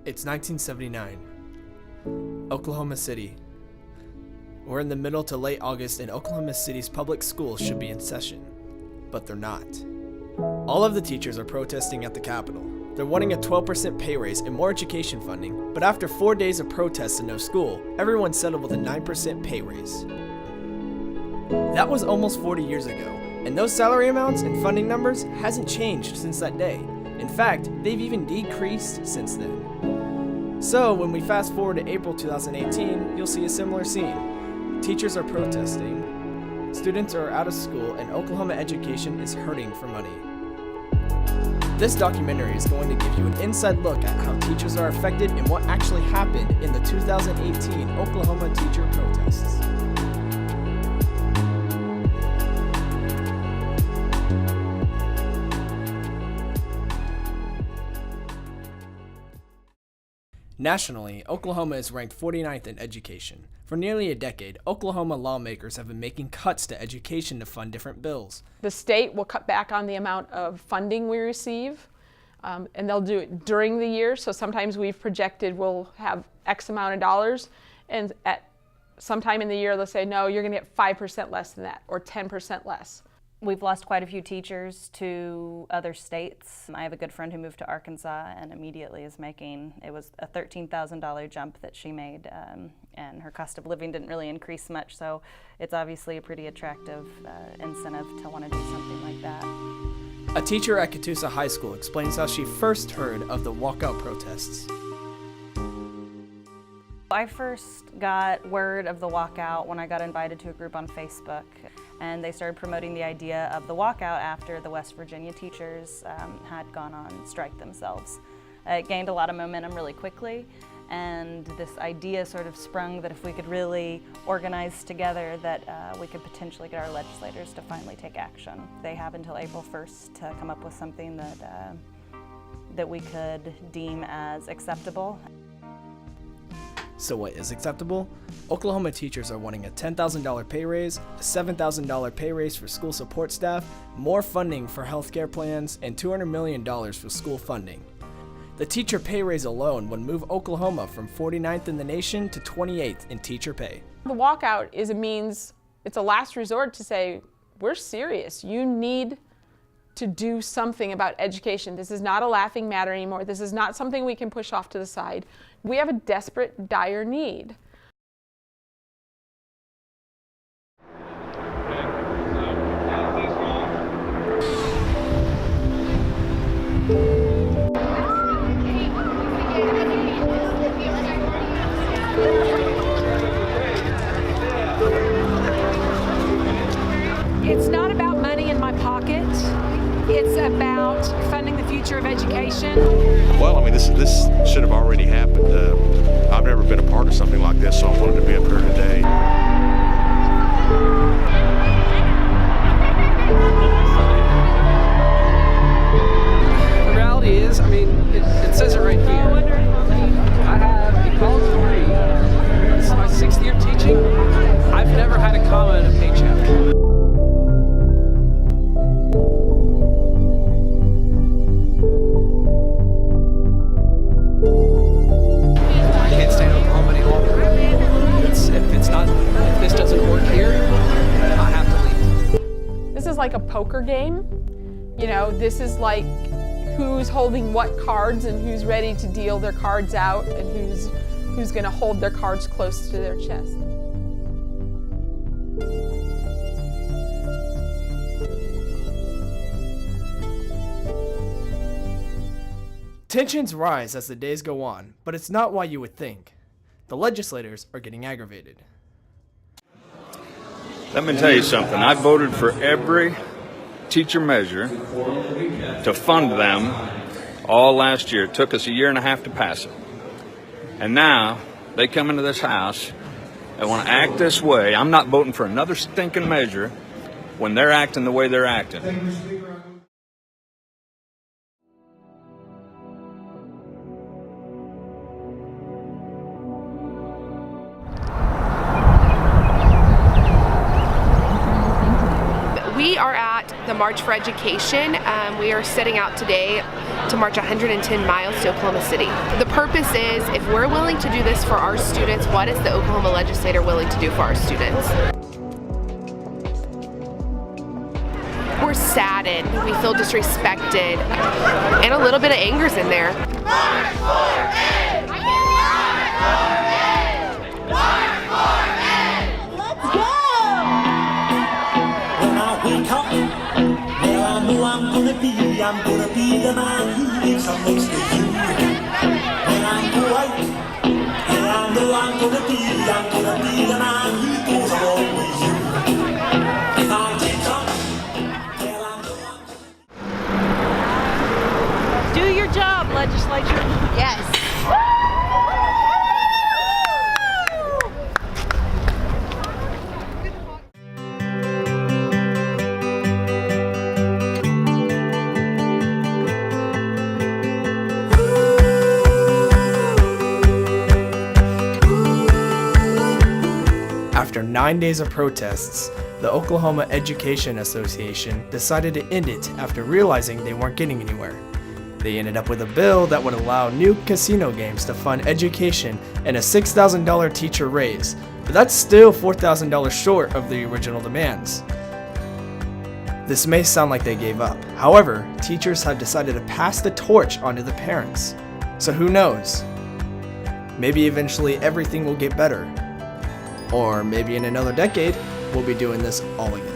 It's 1979, Oklahoma City. We're in the middle to late August and Oklahoma City's public schools should be in session, but they're not. All of the teachers are protesting at the Capitol. They're wanting a 12% pay raise and more education funding, but after 4 days of protests and no school, everyone settled with a 9% pay raise. That was almost 40 years ago, and those salary amounts and funding numbers hasn't changed since that day. In fact, they've even decreased since then. So when we fast forward to April 2018, you'll see a similar scene. Teachers are protesting, students are out of school, and Oklahoma education is hurting for money. This documentary is going to give you an inside look at how teachers are affected and what actually happened in the 2018 Oklahoma teacher protests. Nationally, Oklahoma is ranked 49th in education. For nearly a decade, Oklahoma lawmakers have been making cuts to education to fund different bills. The state will cut back on the amount of funding we receive, and they'll do it during the year. So sometimes we've projected we'll have X amount of dollars, and at sometime in the year they'll say, no, you're going to get 5% less than that, or 10% less. We've lost quite a few teachers to other states. I have a good friend who moved to Arkansas and immediately is making, it was a $13,000 jump that she made, and her cost of living didn't really increase much, so it's obviously a pretty attractive incentive to want to do something like that. A teacher at Catoosa High School explains how she first heard of the walkout protests. I first got word of the walkout when I got invited to a group on Facebook, and they started promoting the idea of the walkout after the West Virginia teachers had gone on strike themselves. It gained a lot of momentum really quickly, and this idea sort of sprung that if we could really organize together that we could potentially get our legislators to finally take action. They have until April 1st to come up with something that we could deem as acceptable. So what is acceptable? Oklahoma teachers are wanting a $10,000 pay raise, a $7,000 pay raise for school support staff, more funding for healthcare plans, and $200 million for school funding. The teacher pay raise alone would move Oklahoma from 49th in the nation to 28th in teacher pay. The walkout is a means, it's a last resort to say, we're serious. You need to do something about education. This is not a laughing matter anymore. This is not something we can push off to the side. We have a desperate, dire need. It's not about money in my pocket. It's about funding the future of education. Well, I mean, this should have already happened. I've never been a part of something like this, so I wanted to be up here today. The reality is, I mean, it says it right here. I have a college degree. This is my 6th year teaching. I've never had a comma in a paycheck. Like a poker game. You know, this is like who's holding what cards and who's ready to deal their cards out and who's going to hold their cards close to their chest. Tensions rise as the days go on, but it's not why you would think. The legislators are getting aggravated. Let me tell you something. I voted for every teacher measure to fund them all last year. It took us a year and a half to pass it. And now they come into this house and want to act this way. I'm not voting for another stinking measure when they're acting the way they're acting. We are at the March for Education. We are setting out today to march 110 miles to Oklahoma City. The purpose is, if we're willing to do this for our students, what is the Oklahoma legislator willing to do for our students? We're saddened, we feel disrespected, and a little bit of anger's in there. March for Ed! March for Ed! March for Ed! Let's go! When I wake up, well I know I'm gonna be the man who lives up next to you. When I go out, well I know I'm gonna be the man who goes along with you. If I get up, well I know I'm Do your job, legislature. Yes. After 9 days of protests, the Oklahoma Education Association decided to end it after realizing they weren't getting anywhere. They ended up with a bill that would allow new casino games to fund education and a $6,000 teacher raise, but that's still $4,000 short of the original demands. This may sound like they gave up. However, teachers have decided to pass the torch onto the parents. So who knows? Maybe eventually everything will get better. Or maybe in another decade, we'll be doing this all again.